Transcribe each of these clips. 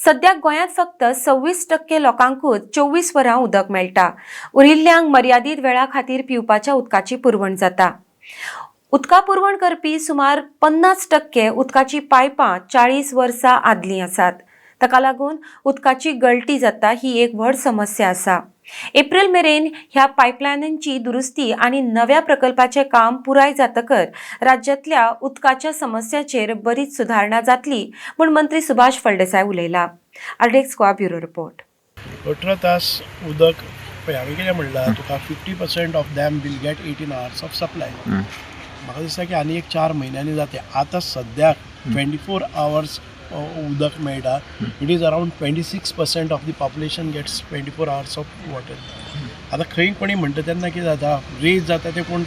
सध्या गोंयांत फक्त 26% लोकांकूच 24 वरां उदक मेळटा। उरिल्ल्यांक मर्यादीत वेळा खातीर पिवपाच्या उदकाची पुरवण जाता। उदका पुरवण करपी सुमार 50% उदकाची पायपां 40 वर्सां आदलीं आसात। ताका लागून उदकाची गळटी जाता ही एक व्हड समस्या आसा। एप्रिल मेरेन ह्या पायपलायनींची दुरुस्ती आनी नव्या प्रकल्पाचे काम पुराय जातकर राज्यांतल्या उदकाच्या समस्याचेर बरीच सुधारणा जातली म्हूण मंत्री सुभाष फळदेसाय उलयला। आर्डेक्स गोवा ब्युरो रिपोर्ट। 18 तास उदक हांवें कितें म्हणलां तुका 50% of them will get 18 hours of supply. म्हाका दिसता की आनी एक 4 म्हयन्यांनी जाते। आतां सद्याक 24 hours उदक मेळटा। It is around 26% of the population gets 24 hours of water. आतां खंय कोणी म्हणटा तेन्ना कितें जाता, रेज जाता ते कोण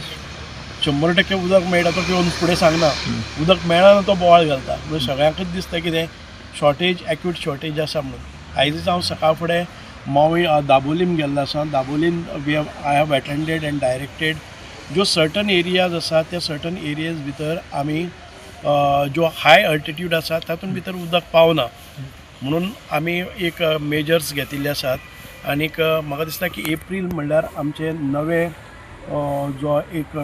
100% उदक मेळटा तो घेवन फुडें सांगना, उदक मेळना तो बोवाळ घालता। म्हणजे सगळ्यांकच दिसता कितें शॉर्टेज, एक्यूट शॉर्टेज आसा म्हणून। आयज हांव सकाळ फुडें मावी दाबोलीम गेल्लो आसा। Dabolim I have attended and directed ज्यो सर्टन एरियाज आसा त्या सर्टन एरियाज भितर आमी जो हाय अल्टिट्यूड आसा तातूंत भितर उदक पावना म्हणून आमी एक मेजर्स घेतिल्ले आसात। आनीक म्हाका दिसता की एप्रील म्हणल्यार आमचे नवे जो एक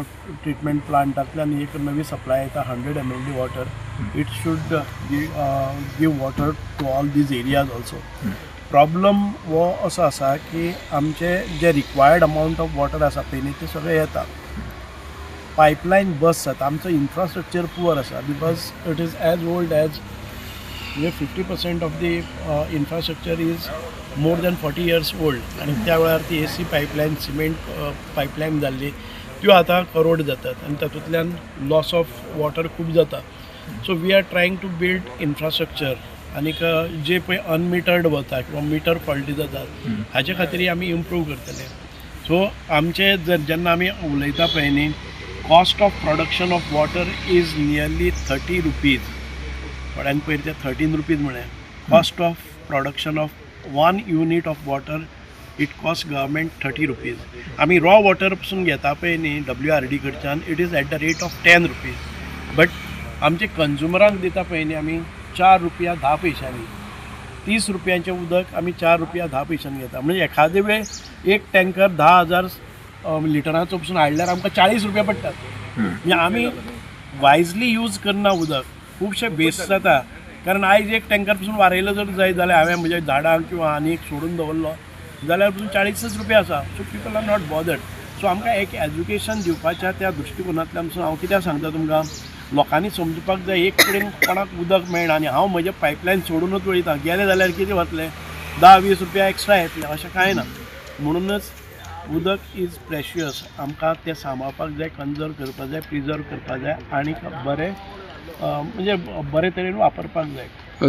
ट्रिटमेंट प्लांटांतल्यान एक नवी सप्लाय येता 100 ml water. It should give water to all these areas also. Problem हो असो आसा की आमचे जे रिक्वायर्ड अमाउंट ऑफ वॉटर आसा पळय ते सगळें येता, पायपलायन बस जाता। आमचो इन्फ्रास्ट्रक्चर पुअर आसा because it is as old as 50% of the infrastructure is more than 40 years old. आनी त्या वेळार ती AC पायपलायन, सिमेंट पायपलायन जाल्ली त्यो आतां करोड जातात आनी तातूंतल्यान लॉस ऑफ वॉटर खूब जाता। So we are trying to build infrastructure. आनीक जे पळय अनमिटर्ड वता किंवा मिटर फॉल्टी जातात हाचे खातीर आमी इम्प्रूव करतले। सो आमचे जेन्ना आमी उलयता पळय न्ही, cost of production of water is nearly 30 rupees। थोड्यांक पयर ते 13 rupees म्हळें। Cost of production of 1 unit of water it cost government 30 rupees। आमी रॉ वॉटर पसून घेता पळय न्ही WRD कडच्यान, it is at the rate of 10 rupees। But आमचे कंज्युमरांक दिता पळय न्ही आमी 4 रुपया 10 पैशांनी। 30 रुपयांचें उदक आमी 4 रुपया 10 पैशांनी घेता। म्हणजे एखादे वेळ एक टँकर 10,000 लिटरांचो पसून हाडल्यार आमकां 40 रुपया पडटात। म्हणजे आमी वायजली यूज करना उदक, खुबशे वेस्ट जाता। कारण आयज एक टँकर पसून वारयलो जर जाय जाल्यार हांवें म्हज्या झाडांक किंवा आनी एक सोडून दवरलो जाल्यार पसून 40 रुपया आसा। So people are not bothered. सो आमकां एक एज्युकेशन दिवपाच्या त्या दृश्टिकोनांतल्यान पसून हांव कित्याक सांगता तुमकां, लोकांनी समजुपाक जाय एक कडेन कोणाक उदक मेळना आनी हांव म्हजें पायपलायन सोडूनच वयता, गेले जाल्यार कितें वतलें 10-20 रुपया एक्स्ट्रा येतले अशें कांय ना। म्हणूनच उदक इज प्रेशियस। आमकां तें सांबाळपाक जाय, कन्जर्व करपाक जाय, प्रिजर्व करपाक जाय आनी बरें म्हणजे बरे तरेन वापरपाक जाय।